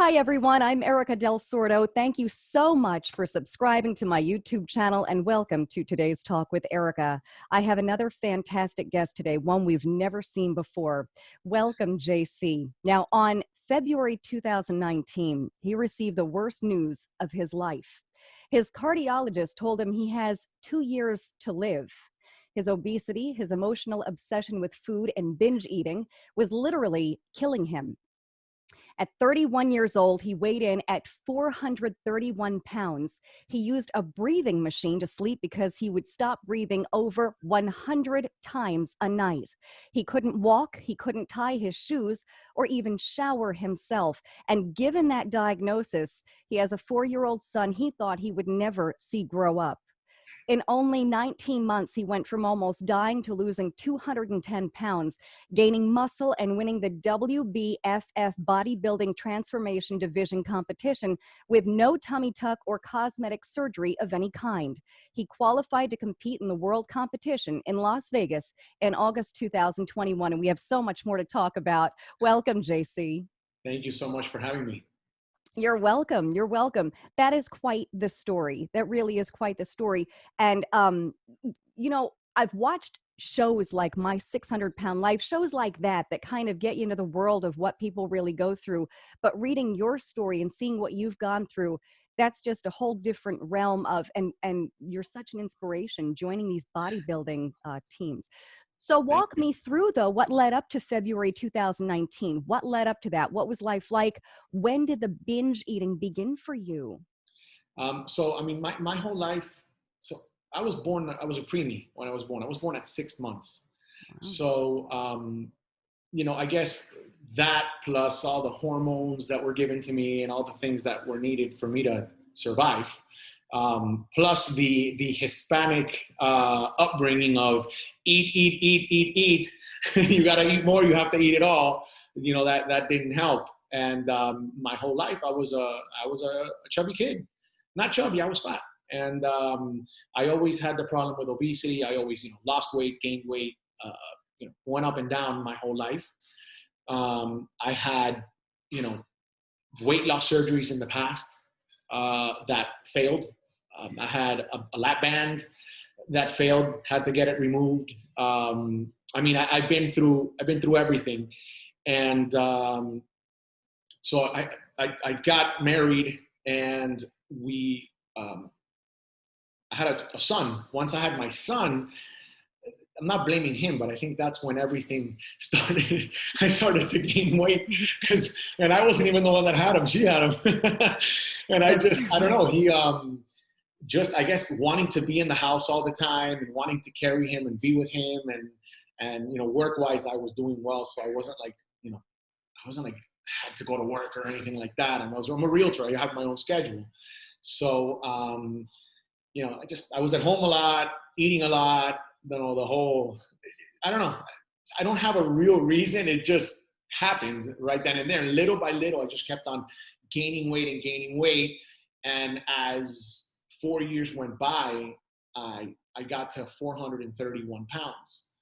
Hi, everyone. I'm Erika Del Sordo. Thank you so much for subscribing to my YouTube channel and welcome to today's Talk with Erika. I have another fantastic guest today, one we've never seen before. Welcome, JC. Now, on February 2019, he received the worst news of his life. His cardiologist told him he has 2 years to live. His obesity, his emotional obsession with food and binge eating was literally killing him. At 31 years old, he weighed in at 431 pounds. He used a breathing machine to sleep because he would stop breathing over 100 times a night. He couldn't walk, he couldn't tie his shoes, or even shower himself. And given that diagnosis, he has a 4-year-old son he thought he would never see grow up. In only 19 months, he went from almost dying to losing 210 pounds, gaining muscle and winning the WBFF Bodybuilding Transformation Division competition with no tummy tuck or cosmetic surgery of any kind. He qualified to compete in the world competition in Las Vegas in August 2021, and we have so much more to talk about. Welcome, JC. Thank you so much for having me. You're welcome. You're welcome. That is quite the story. That really is quite the story. And, I've watched shows like My 600-Pound Life, shows like that kind of get you into the world of what people really go through. But reading your story and seeing what you've gone through, that's just a whole different realm of, and you're such an inspiration joining these bodybuilding teams. So walk me through, though, what led up to February 2019. What led up to that? What was life like? When did the binge eating begin for you? My whole life, I was a preemie when I was born. I was born at 6 months. Wow. So, I guess that plus all the hormones that were given to me and all the things that were needed for me to survive. Plus the Hispanic upbringing of eat. You got to eat more. You have to eat it all. That didn't help. And my whole life, I was a chubby kid. Not chubby, I was fat. And I always had the problem with obesity. I always, lost weight, gained weight, went up and down my whole life. I had, weight loss surgeries in the past that failed. I had a lap band that failed, had to get it removed. I've been through everything. And so I got married and I had a son. Once I had my son, I'm not blaming him, but I think that's when everything started. I started to gain weight and I wasn't even the one that had him. She had him. And I don't know. He, I guess wanting to be in the house all the time and wanting to carry him and be with him and work-wise, I was doing well. So I wasn't like, had to go to work or anything like that. And I'm a realtor. I have my own schedule. So, I was at home a lot, eating a lot, the whole, I don't know. I don't have a real reason. It just happened right then and there. And little by little, I just kept on gaining weight. And as 4 years went by, I got to 431 pounds.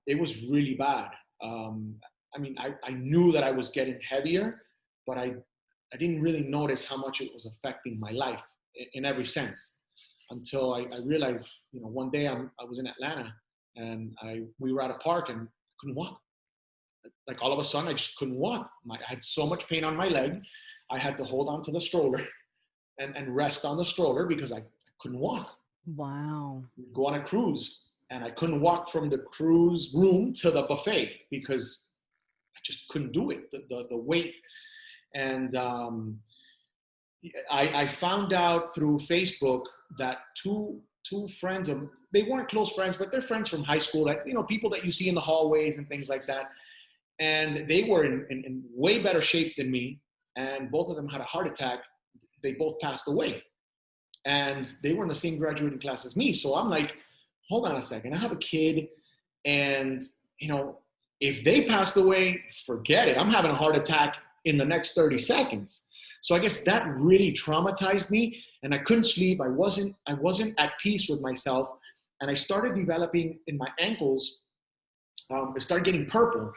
It was really bad. I knew that I was getting heavier, but I didn't really notice how much it was affecting my life in every sense until I realized, one day I was in Atlanta and we were at a park and I couldn't walk. Like all of a sudden, I just couldn't walk. I had so much pain on my leg. I had to hold on to the stroller and rest on the stroller because I couldn't walk. Wow. We'd go on a cruise and I couldn't walk from the cruise room to the buffet because I just couldn't do it, the weight. And I found out through Facebook that two friends of, they weren't close friends, but they're friends from high school, like, people that you see in the hallways and things like that. And they were in way better shape than me. And both of them had a heart attack. They both passed away. And they were in the same graduating class as me. So I'm like, hold on a second. I have a kid and, if they passed away, forget it. I'm having a heart attack in the next 30 seconds. So I guess that really traumatized me and I couldn't sleep. I wasn't at peace with myself. And I started developing in my ankles, it started getting purple.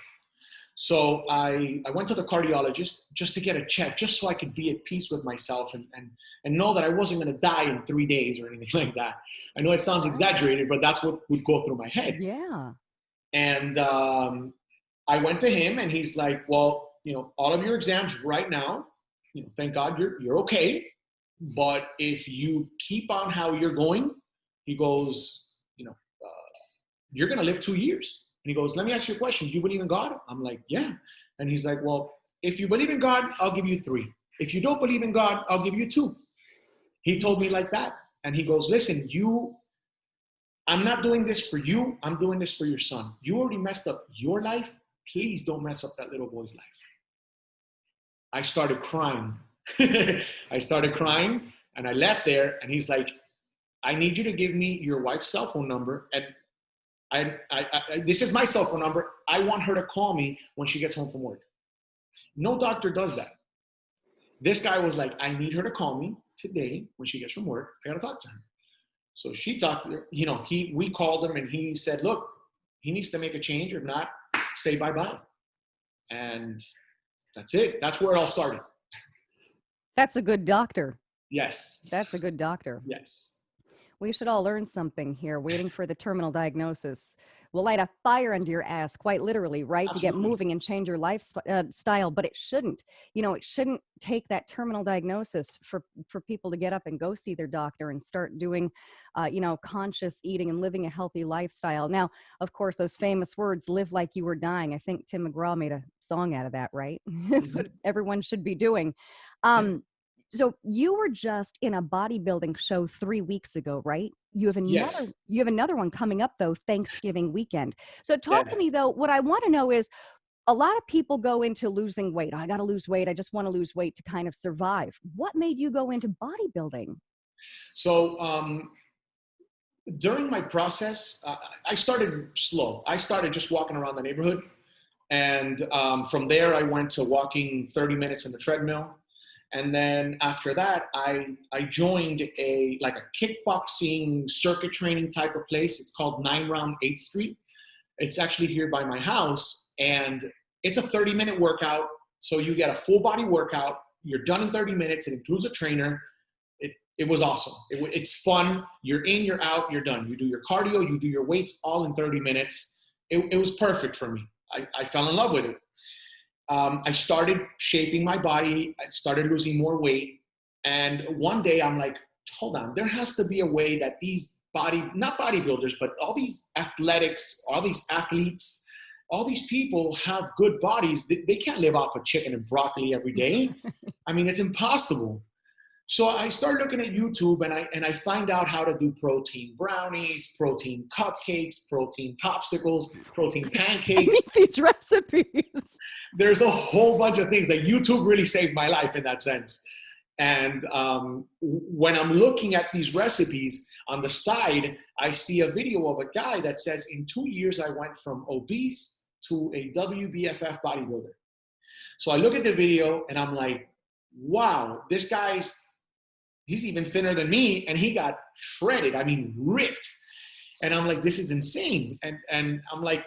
So I went to the cardiologist just to get a check, just so I could be at peace with myself and know that I wasn't going to die in 3 days or anything like that. I know it sounds exaggerated, but that's what would go through my head. Yeah. And I went to him, and he's like, well, all of your exams right now, thank God you're okay. But if you keep on how you're going, he goes, you're going to live 2 years. And he goes, let me ask you a question. Do you believe in God? I'm like, yeah. And he's like, well, if you believe in God, I'll give you 3. If you don't believe in God, I'll give you 2. He told me like that. And he goes, listen, I'm not doing this for you. I'm doing this for your son. You already messed up your life. Please don't mess up that little boy's life. I started crying. I started crying, and I left there, and he's like, I need you to give me your wife's cell phone number, and this is my cell phone number. I want her to call me when she gets home from work. No doctor does that. This guy was like, I need her to call me today when she gets from work. I got to talk to her. So she talked to her. We called him, and he said, look, he needs to make a change, or not, say bye-bye. And that's it. That's where it all started. That's a good doctor. Yes. That's a good doctor. Yes. We should all learn something here. Waiting for the terminal diagnosis will light a fire under your ass, quite literally, right? Absolutely. To get moving and change your lifestyle. But it shouldn't. It shouldn't take that terminal diagnosis for people to get up and go see their doctor and start doing, conscious eating and living a healthy lifestyle. Now, of course, those famous words, live like you were dying. I think Tim McGraw made a song out of that, right? That's what everyone should be doing. So you were just in a bodybuilding show 3 weeks ago, right? You have another one coming up though, Thanksgiving weekend. So talk to me though. What I want to know is, a lot of people go into losing weight. I got to lose weight. I just want to lose weight to kind of survive. What made you go into bodybuilding? So during my process, I started slow. I started just walking around the neighborhood. And from there, I went to walking 30 minutes in the treadmill. And then after that, I joined a kickboxing circuit training type of place. It's called 9 Round 8th Street. It's actually here by my house. And it's a 30-minute workout. So you get a full body workout. You're done in 30 minutes. It includes a trainer. It was awesome. It's fun. You're in, you're out, you're done. You do your cardio, you do your weights all in 30 minutes. It was perfect for me. I fell in love with it. I started shaping my body. I started losing more weight. And one day I'm like, hold on, there has to be a way that these not bodybuilders, but all these athletics, all these athletes, all these people have good bodies. They can't live off of chicken and broccoli every day. I mean, it's impossible. So I started looking at YouTube, and I find out how to do protein brownies, protein cupcakes, protein popsicles, protein pancakes. I need these recipes. There's a whole bunch of things that YouTube really saved my life in that sense. And when I'm looking at these recipes, on the side, I see a video of a guy that says, in 2 years, I went from obese to a WBFF bodybuilder. So I look at the video, and I'm like, wow, this he's even thinner than me, and he got shredded. I mean, ripped. And I'm like, this is insane. And I'm like,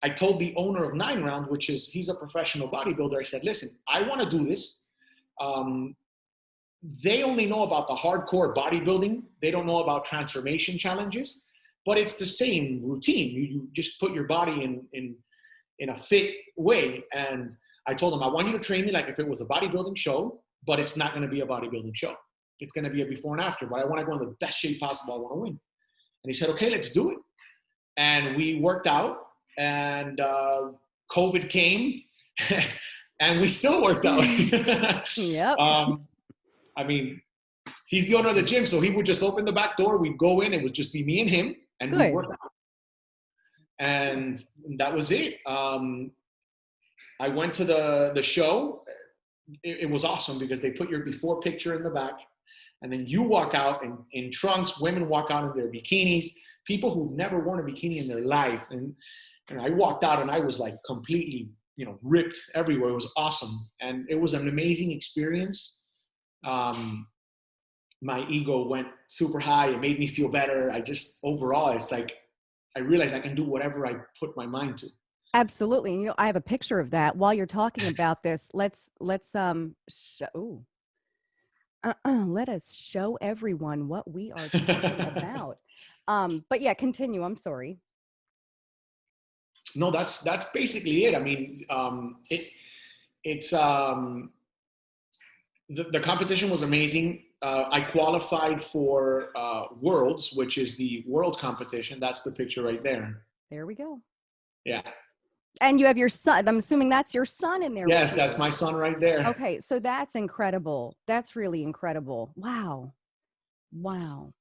I told the owner of 9 Round, he's a professional bodybuilder. I said, listen, I want to do this. They only know about the hardcore bodybuilding. They don't know about transformation challenges, but it's the same routine. You just put your body in a fit way. And I told him, I want you to train me like if it was a bodybuilding show, but it's not going to be a bodybuilding show. It's going to be a before and after, but I want to go in the best shape possible. I want to win. And he said, okay, let's do it. And we worked out, and COVID came, and we still worked out. Yep. I mean, he's the owner of the gym, so he would just open the back door. We'd go in. It would just be me and him, and we'd work out. And that was it. I went to the show. It was awesome because they put your before picture in the back, and then you walk out in trunks. Women walk out in their bikinis. People who've never worn a bikini in their life. And I walked out, and I was like completely, ripped everywhere. It was awesome. And it was an amazing experience. My ego went super high. It made me feel better. Overall, it's like, I realized I can do whatever I put my mind to. Absolutely. And, I have a picture of that. While you're talking about this, show, let us show everyone what we are talking about. But yeah, continue. I'm sorry. No, that's basically it. I mean, it's the competition was amazing. I qualified for Worlds, which is the world competition. That's the picture right there. There we go. Yeah. And you have your son. I'm assuming that's your son in there Yes, with that's you. my son right there. Okay, so that's incredible. That's really incredible. Wow. Wow.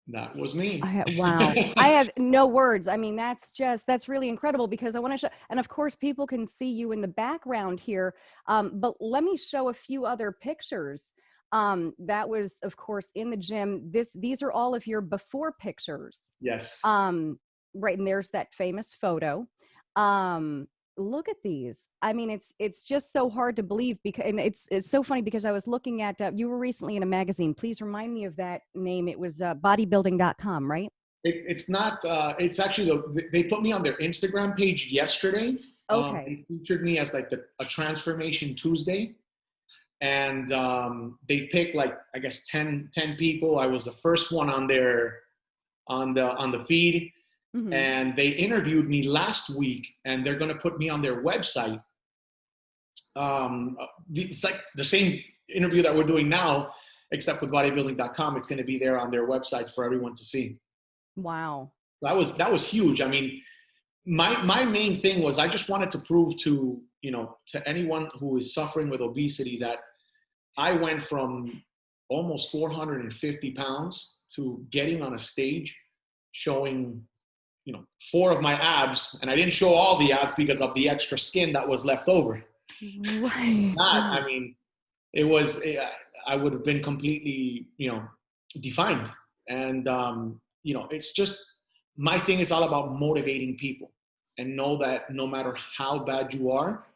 That was me. Wow. I have no words. I mean, that's really incredible because I want to show, and of course, people can see you in the background here. But let me show a few other pictures. That was, of course, in the gym. These are all of your before pictures. Yes. Right, and there's that famous photo. Look at these. I mean, it's just so hard to believe because, and it's so funny because I was looking at you were recently in a magazine. Please remind me of that name. It was bodybuilding.com, right? It's not. It's actually they put me on their Instagram page yesterday. Okay. They featured me as like a Transformation Tuesday, and they picked like I guess 10 people. I was the first one on their on the feed. Mm-hmm. And they interviewed me last week, and they're going to put me on their website. It's like the same interview that we're doing now, except with bodybuilding.com. It's going to be there on their website for everyone to see. Wow. That was huge. I mean, my main thing was I just wanted to prove to anyone who is suffering with obesity that I went from almost 450 pounds to getting on a stage showing 4 of my abs, and I didn't show all the abs because of the extra skin that was left over. Right. I mean, it was, I would have been completely, defined. And, it's just, my thing is all about motivating people and know that no matter how bad you are,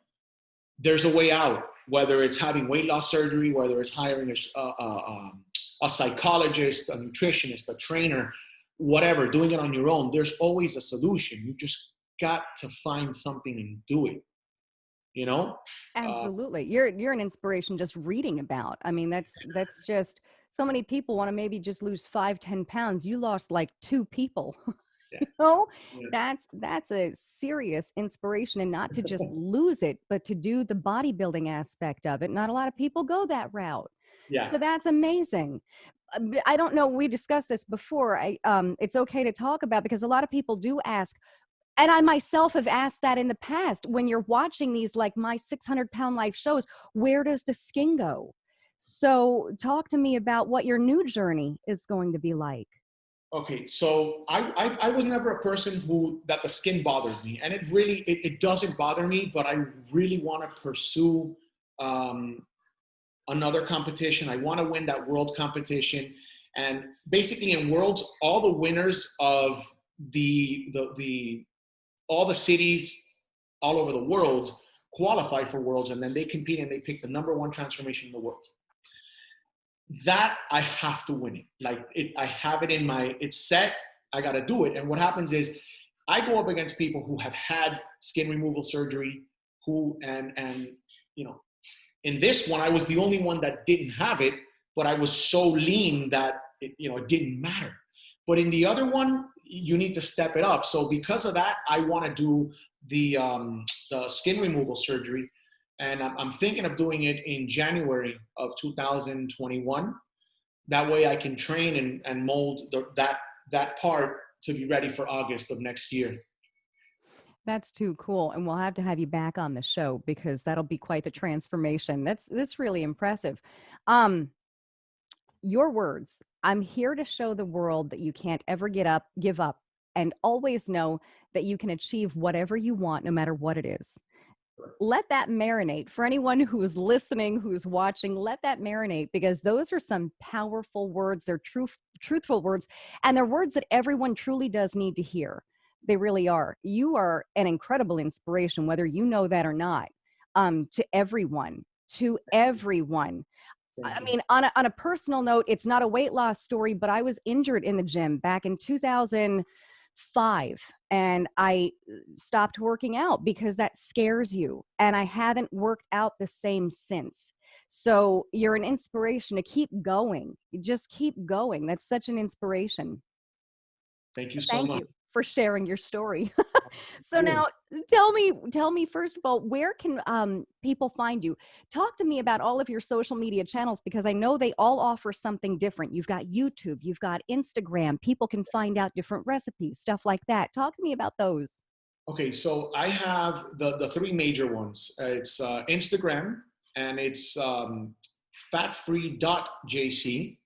there's a way out, whether it's having weight loss surgery, whether it's hiring a psychologist, a nutritionist, a trainer, whatever, doing it on your own, there's always a solution. You just got to find something and do it, Absolutely. You're an inspiration just reading about. I mean, that's just so many people want to maybe just lose 5-10 pounds. You lost like 2 people. Yeah. Yeah. That's a serious inspiration, and not to just lose it, but to do the bodybuilding aspect of it. Not a lot of people go that route. Yeah. So that's amazing. I don't know. We discussed this before. It's okay to talk about because a lot of people do ask, and I myself have asked that in the past. When you're watching these, like my 600-pound life shows, where does the skin go? So talk to me about what your new journey is going to be like. Okay, so I was never a person that the skin bothered me, and it doesn't bother me, but I really want to pursue another competition. I want to win that world competition, and basically in worlds, all the winners of all the cities all over the world qualify for worlds, and then they compete and they pick the #1 transformation in the world. That I have to win it. I have it it's set. I got to do it. And what happens is I go up against people who have had skin removal surgery, in this one, I was the only one that didn't have it, but I was so lean that it didn't matter. But in the other one, you need to step it up. So because of that, I want to do the skin removal surgery. And I'm thinking of doing it in January of 2021. That way I can train and mold that part to be ready for August of next year. That's too cool. And we'll have to have you back on the show because that'll be quite the transformation. That's really impressive. Your words, I'm here to show the world that you can't ever give up, and always know that you can achieve whatever you want, no matter what it is. Let that marinate. For anyone who's listening, who's watching, let that marinate, because those are some powerful words. They're truthful words, and they're words that everyone truly does need to hear. They really are. You are an incredible inspiration, whether you know that or not, to everyone, to everyone. I mean, on a personal note, it's not a weight loss story, but I was injured in the gym back in 2000. 5 and I stopped working out because that scares you. And I haven't worked out the same since. So you're an inspiration to keep going. You just keep going. That's such an inspiration. Thank you so Thank much. you for sharing your story. So Cool. now tell me first of all, where can people find you? Talk to me about all of your social media channels because I know they all offer something different. You've got YouTube, you've got Instagram. People can find out different recipes, stuff like that. Talk to me about those. Okay, so I have the three major ones. It's Instagram, and it's fatfree.jc.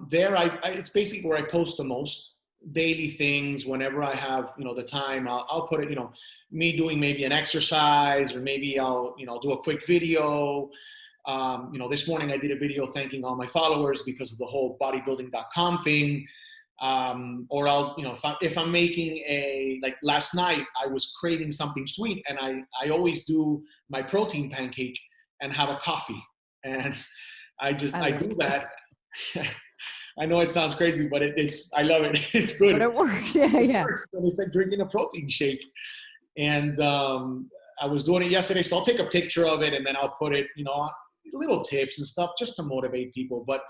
There, it's basically where I post the most daily things. Whenever I have, the time, I'll put it, me doing maybe an exercise, or maybe I'll, do a quick video. This morning I did a video thanking all my followers because of the whole bodybuilding.com thing. Or I'll, if I'm making like last night, I was craving something sweet, and I always do my protein pancake and have a coffee. And I I do like this. that. I know it sounds crazy, but I love it. It's good. But it works. Yeah, It yeah. works. And it's like drinking a protein shake. And I was doing it yesterday, so I'll take a picture of it and then I'll put it, little tips and stuff just to motivate people. But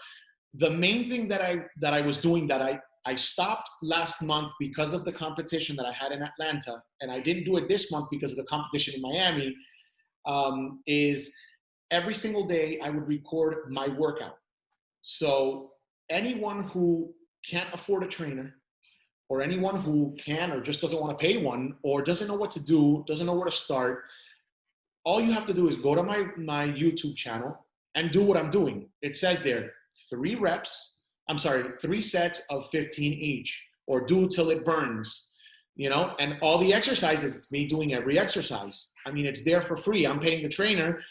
the main thing that I was doing that I stopped last month because of the competition that I had in Atlanta, and I didn't do it this month because of the competition in Miami, is every single day I would record my workout. So anyone who can't afford a trainer, or anyone who can or just doesn't want to pay one, or doesn't know what to do, doesn't know where to start, all you have to do is go to my YouTube channel and do what I'm doing. It says there, 3 sets of 15 each, or do till it burns, and all the exercises, it's me doing every exercise. I mean, it's there for free. I'm paying the trainer.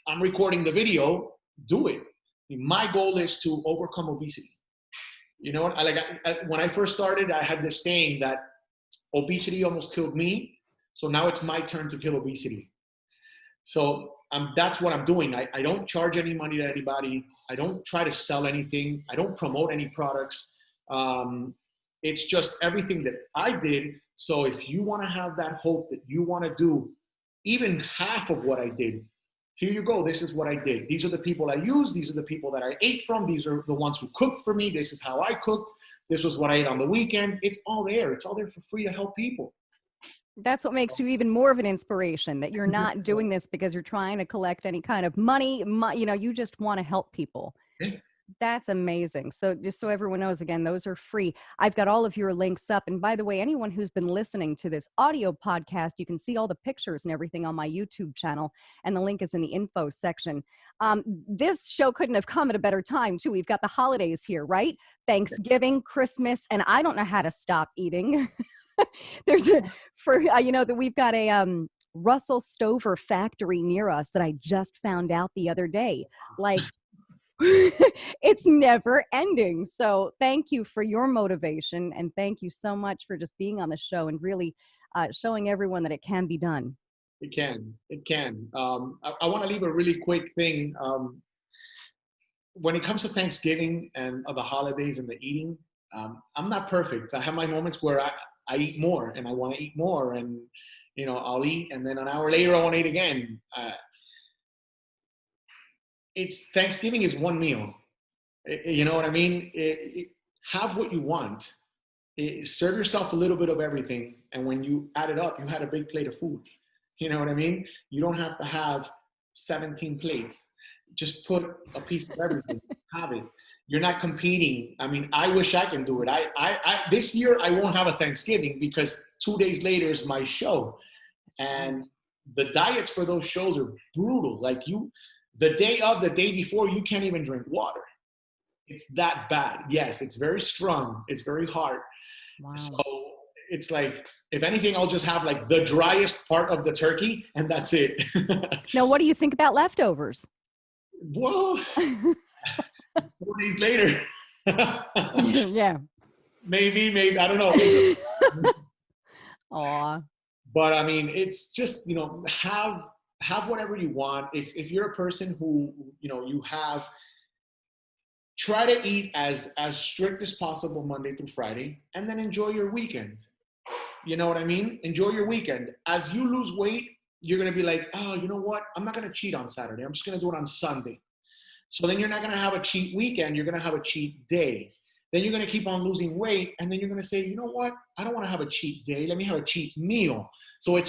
I'm recording the video. Do it. My goal is to overcome obesity. When I first started, I had this saying that obesity almost killed me. So now it's my turn to kill obesity. So that's what I'm doing. I don't charge any money to anybody. I don't try to sell anything. I don't promote any products. It's just everything that I did. So if you want to have that hope that you want to do even half of what I did, here you go. This is what I did. These are the people I used. These are the people that I ate from. These are the ones who cooked for me. This is how I cooked. This was what I ate on the weekend. It's all there. It's all there for free to help people. That's what makes you even more of an inspiration, that you're not doing this because you're trying to collect any kind of money. You just want to help people. That's amazing. So just so everyone knows, again, those are free. I've got all of your links up. And by the way, anyone who's been listening to this audio podcast, you can see all the pictures and everything on my YouTube channel. And the link is in the info section. This show couldn't have come at a better time, too. We've got the holidays here, right? Thanksgiving, Christmas, and I don't know how to stop eating. That we've got a Russell Stover factory near us that I just found out the other day. Like, it's never ending. So thank you for your motivation, and thank you so much for just being on the show and really showing everyone that it can be done. It can. I want to leave a really quick thing. When it comes to Thanksgiving and the holidays and the eating, I'm not perfect. I have my moments where I eat more and I want to eat more, and I'll eat, and then an hour later I want to eat again. It's Thanksgiving is one meal. You know what I mean? Have what you want. Serve yourself a little bit of everything, and when you add it up, you had a big plate of food. You know what I mean? You don't have to have 17 plates. Just put a piece of everything. Have it. You're not competing. I mean, I wish I can do it. I this year I won't have a Thanksgiving because 2 days later is my show, and the diets for those shows are brutal. Like the day before, you can't even drink water. It's that bad. Yes, it's very strong. It's very hard. Wow. So it's like, if anything, I'll just have like the driest part of the turkey, and that's it. Now, what do you think about leftovers? Well, it's 4 days later. Yeah. Maybe, I don't know. Aw. But I mean, it's just, have whatever you want. If you're a person who, you have try to eat as strict as possible Monday through Friday, and then enjoy your weekend. You know what I mean? Enjoy your weekend. As you lose weight, you're going to be like, oh, you know what? I'm not going to cheat on Saturday. I'm just going to do it on Sunday. So then you're not going to have a cheat weekend. You're going to have a cheat day. Then you're going to keep on losing weight. And then you're going to say, you know what? I don't want to have a cheat day. Let me have a cheat meal. So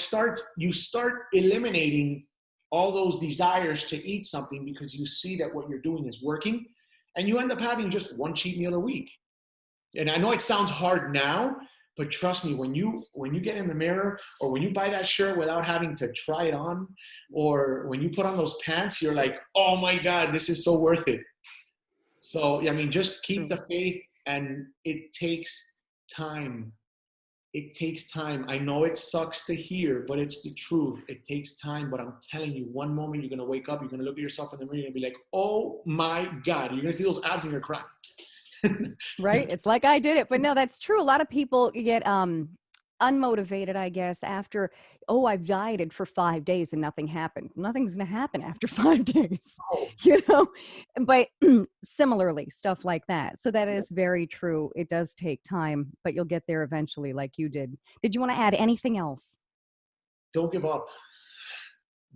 you start eliminating all those desires to eat something because you see that what you're doing is working. And you end up having just one cheat meal a week. And I know it sounds hard now, but trust me, when you get in the mirror, or when you buy that shirt without having to try it on, or when you put on those pants, you're like, oh my God, this is so worth it. So, I mean, just keep the faith, and it takes time. It takes time. I know it sucks to hear, but it's the truth. It takes time, but I'm telling you, one moment you're going to wake up, you're going to look at yourself in the mirror, you're going to be like, oh my God, you're going to see those abs and you're crying. Right? It's like I did it. But no, that's true. A lot of people get unmotivated, I guess, after, oh, I've dieted for 5 days and nothing happened. Nothing's going to happen after 5 days, you know, but similarly, stuff like that. So that is very true. It does take time, but you'll get there eventually, like you did. Did you want to add anything else? Don't give up.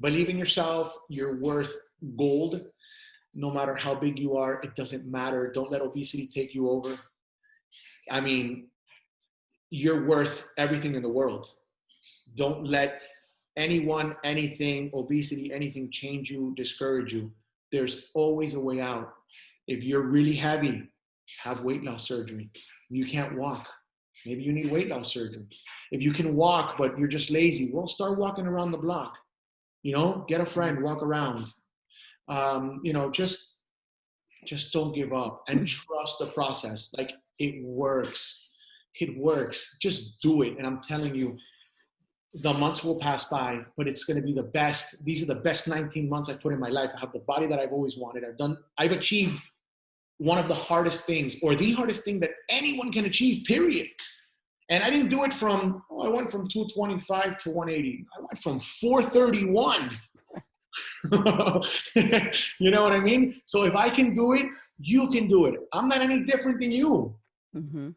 Believe in yourself. You're worth gold. No matter how big you are, it doesn't matter. Don't let obesity take you over. I mean, you're worth everything in the world. Don't let anyone, anything, obesity, anything change you, discourage you. There's always a way out. If you're really heavy, have weight loss surgery. You can't walk. Maybe you need weight loss surgery. If you can walk, but you're just lazy, well, start walking around the block. You know, get a friend, walk around. You know, just don't give up and trust the process. Like, it works. It works. Just do it. And I'm telling you, the months will pass by, but it's going to be the best. These are the best 19 months I've put in my life. I have the body that I've always wanted. I've achieved one of the hardest things, or the hardest thing that anyone can achieve, period. And I didn't do it from, I went from 225 to 180. I went from 431. You know what I mean? So if I can do it, you can do it. I'm not any different than you. Mm-hmm.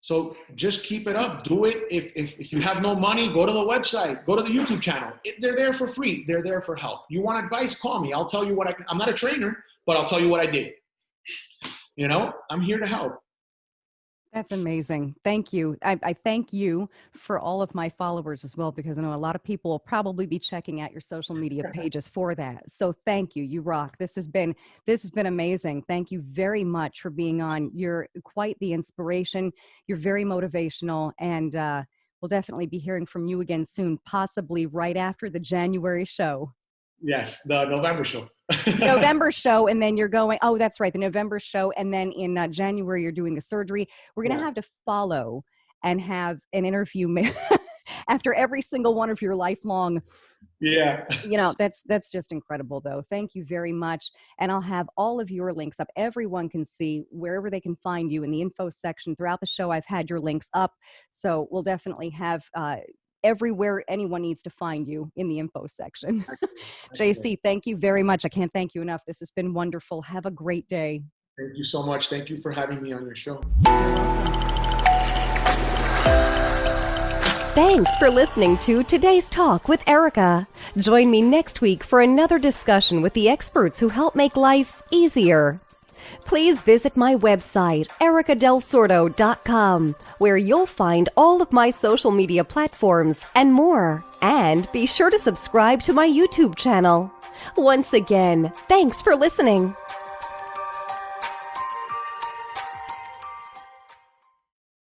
So just keep it up. Do it. If you have no money, go to the website, go to the YouTube channel. They're there for free. They're there for help. You want advice? Call me. I'll tell you what I'm not a trainer, but I'll tell you what I did. You know, I'm here to help. That's amazing. Thank you. I thank you for all of my followers as well, because I know a lot of people will probably be checking out your social media pages for that. So thank you. You rock. This has been amazing. Thank you very much for being on. You're quite the inspiration. You're very motivational, and we'll definitely be hearing from you again soon, possibly right after the January show. Yes, the November show. November show, and then you're going, oh, that's right, the November show, and then in January you're doing the surgery. We're going to have to follow and have an interview after every single one of your lifelong. Yeah. You know, that's just incredible, though. Thank you very much. And I'll have all of your links up. Everyone can see wherever they can find you in the info section. Throughout the show, I've had your links up. So we'll definitely have everywhere anyone needs to find you in the info section. JC, thank you very much. I can't thank you enough. This has been wonderful. Have a great day. Thank you so much. Thank you for having me on your show. Thanks for listening to today's talk with Erika. Join me next week for another discussion with the experts who help make life easier. Please visit my website, erikadelsordo.com, where you'll find all of my social media platforms and more. And be sure to subscribe to my YouTube channel. Once again, thanks for listening.